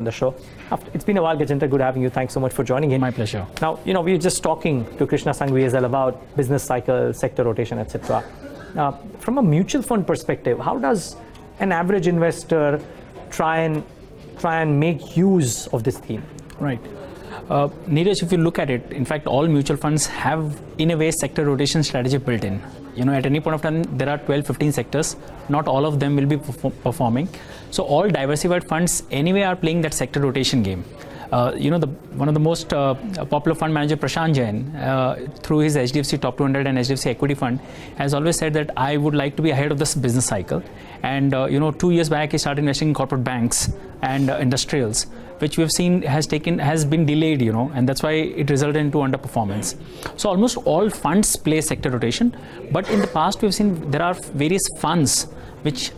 the show. It's been a while, Gajendra. Good having you. Thanks so much for joining in. My pleasure. Now, we were just talking to Krishna Sanghvi as well about business cycle, sector rotation, etc. From a mutual fund perspective, how does an average investor try and make use of this theme? Right. Neeraj, if you look at it, in fact, all mutual funds have, in a way, sector rotation strategy built in. At any point of time, there are 12, 15 sectors. Not all of them will be performing. So all diversified funds anyway are playing that sector rotation game. One of the most popular fund manager, Prashant Jain, through his HDFC Top 200 and HDFC Equity Fund, has always said that I would like to be ahead of this business cycle. And 2 years back, he started investing in corporate banks and industrials, which we have seen has been delayed, and that's why it resulted into underperformance. So almost all funds play sector rotation, but in the past we've seen there are various funds which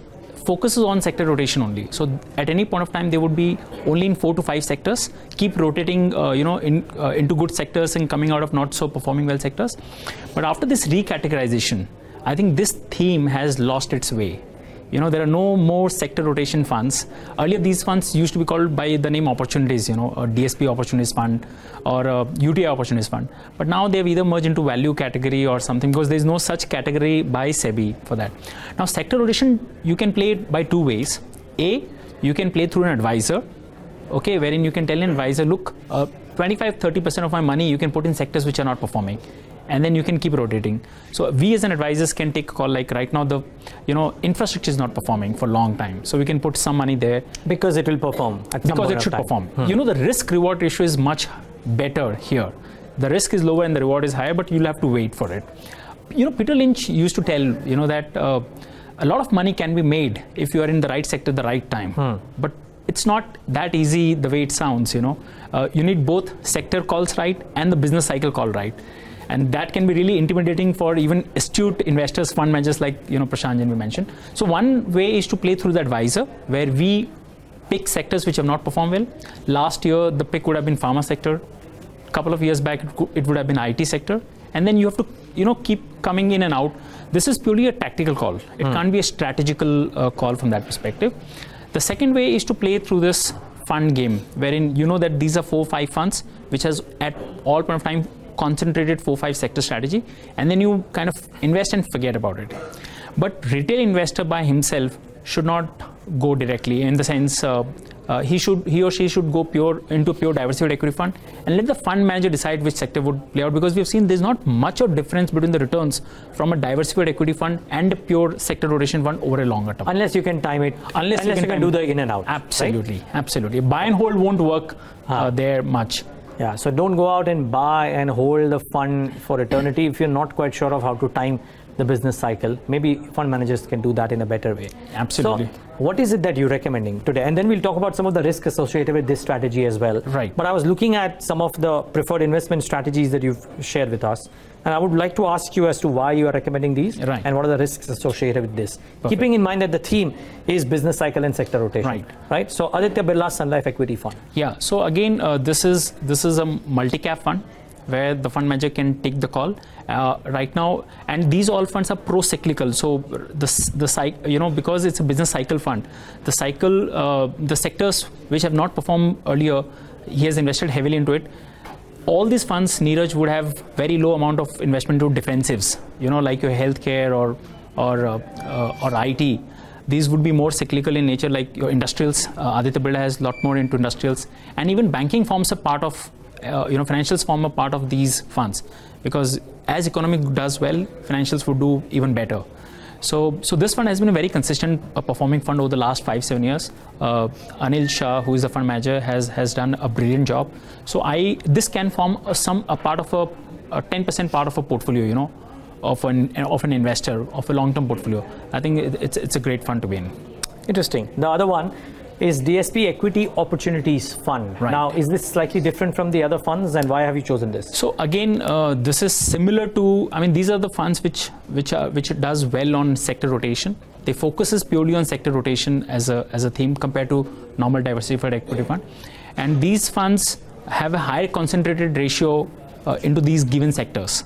focuses on sector rotation only. So at any point of time, they would be only in 4 to 5 sectors, keep rotating, into good sectors and coming out of not so performing well sectors. But after this recategorization, I think this theme has lost its way. There are no more sector rotation funds. Earlier, these funds used to be called by the name opportunities, a DSP opportunities fund or a UTI opportunities fund. But now they've either merged into value category or something because there's no such category by SEBI for that. Now, sector rotation, you can play it by 2 ways. A, you can play through an advisor, wherein you can tell an advisor, look, 25-30% of my money you can put in sectors which are not performing. And then you can keep rotating. So we as an advisors can take a call, like right now the infrastructure is not performing for a long time. So we can put some money there. Because it will perform. Because it should perform. The risk reward ratio is much better here. The risk is lower and the reward is higher, but you'll have to wait for it. Peter Lynch used to tell, that a lot of money can be made if you are in the right sector at the right time. But it's not that easy the way it sounds, You need both sector calls right and the business cycle call right. And that can be really intimidating for even astute investors, fund managers like Prashant Jain we mentioned. So one way is to play through the advisor, where we pick sectors which have not performed well. Last year, the pick would have been pharma sector. A couple of years back, it would have been IT sector. And then you have to keep coming in and out. This is purely a tactical call. It can't be a strategical call from that perspective. The second way is to play through this fund game, wherein that these are 4-5 funds, which has at all point of time concentrated 4-5 sector strategy, and then you kind of invest and forget about it. But retail investor by himself should not go directly, in the sense he or she should go into pure diversified equity fund and let the fund manager decide which sector would play out, because we've seen there's not much of difference between the returns from a diversified equity fund and a pure sector rotation fund over a longer term. Unless you can time it. Unless you can do the in and out. Absolutely. Right? Absolutely. Buy and hold won't work there much. Yeah, so don't go out and buy and hold the fund for eternity if you're not quite sure of how to time the business cycle. Maybe fund managers can do that in a better way. Absolutely. So what is it that you're recommending today? And then we'll talk about some of the risk associated with this strategy as well. Right. But I was looking at some of the preferred investment strategies that you've shared with us. And I would like to ask you as to why you are recommending these, right, and what are the risks associated with this. Perfect. Keeping in mind that the theme is business cycle and sector rotation. Right. So Aditya Birla Sun Life Equity Fund. Yeah. So again, this is a multi-cap fund where the fund manager can take the call right now, and these all funds are pro-cyclical. So the cycle, because it's a business cycle fund, the sectors which have not performed earlier, he has invested heavily into it. All these funds, Neeraj, would have very low amount of investment to defensives, like your healthcare or IT. These would be more cyclical in nature, like your industrials. Aditya Birla has a lot more into industrials, and even banking forms a part of, financials form a part of these funds, because as economy does well, financials would do even better. So this fund has been a very consistent performing fund over the last 5-7 years. Anil Shah, who is the fund manager, has done a brilliant job. So this can form a 10% part of a portfolio, of an investor, of a long-term portfolio. I think it's a great fund to be in. Interesting. The other one is DSP Equity Opportunities Fund. Right. Now, is this slightly different from the other funds, and why have you chosen this? So again, this is similar to, these are the funds which does well on sector rotation. They focuses purely on sector rotation as a theme compared to normal diversified equity fund. And these funds have a higher concentrated ratio into these given sectors.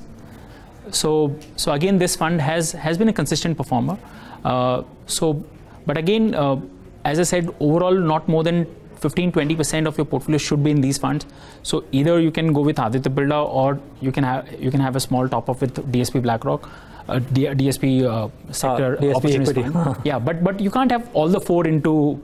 So again, this fund has been a consistent performer. But again, as I said, overall not more than 15-20% of your portfolio should be in these funds. So either you can go with Aditya Birla, or you can have a small top up with DSP BlackRock, DSP sector DSP opportunities equity. fund. Yeah, but you can't have all the four into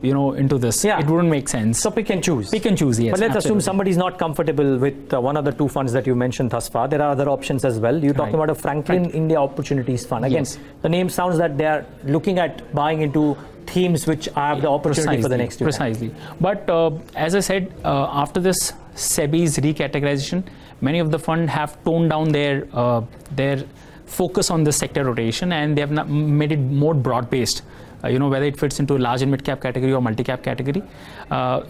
this. Yeah. It wouldn't make sense. So pick and choose. Pick and choose, yes. But let's absolutely. assume somebody's not comfortable with one of the two funds that you mentioned thus far. There are other options as well. You're talking about a Franklin India Opportunities Fund. Again, Yes. the name sounds that they are looking at buying into themes which have the opportunity for the next 2 years. Precisely. But as I said, after this SEBI's recategorization, many of the fund have toned down their focus on the sector rotation, and they have made it more broad-based. Whether it fits into large and mid-cap category or multi-cap category.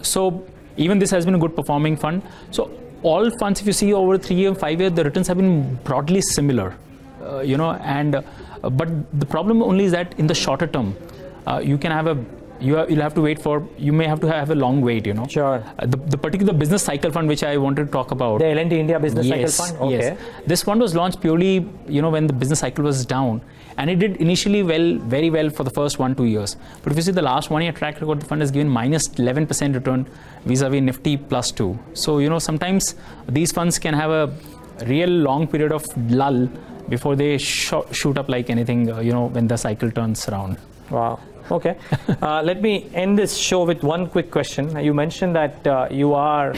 So even this has been a good performing fund. So all funds, if you see over 3 year, 5 year, the returns have been broadly similar. But the problem only is that in the shorter term, you'll have to wait for, you may have to have a long wait, Sure. The particular business cycle fund which I wanted to talk about. The L&T India Business Cycle Fund? Okay. Yes. This fund was launched purely, when the business cycle was down. And it did initially very well for the first 1-2 years. But if you see the last 1 year track record, the fund has given minus 11% return vis-a-vis Nifty plus 2. So, sometimes these funds can have a real long period of lull before they shoot up like anything, when the cycle turns around. Wow. Okay. Let me end this show with one quick question. You mentioned that you are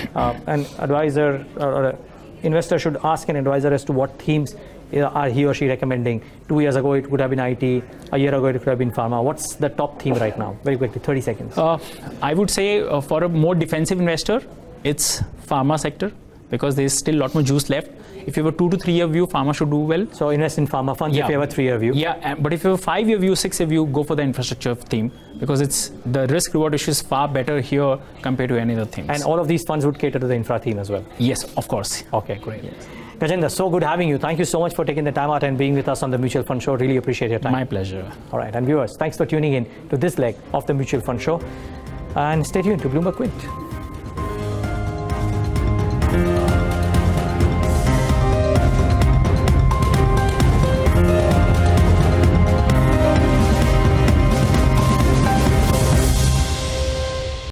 an advisor, or an investor should ask an advisor as to what themes are he or she recommending. 2 years ago, it could have been IT. A year ago, it could have been pharma. What's the top theme right now? Very quickly, 30 seconds. I would say for a more defensive investor, it's pharma sector, because there's still a lot more juice left. If you have a 2 to 3 year view, pharma should do well. So invest in pharma funds if you have a 3 year view. Yeah, but if you have a 5 year view, 6 year view, go for the infrastructure theme, because it's the risk reward issue is far better here compared to any other themes. And all of these funds would cater to the infra theme as well. Yes, of course. Okay, great. Yes. Gajendra, so good having you. Thank you so much for taking the time out and being with us on the Mutual Fund Show. Really appreciate your time. My pleasure. All right, and viewers, thanks for tuning in to this leg of the Mutual Fund Show. And stay tuned to Bloomberg Quint.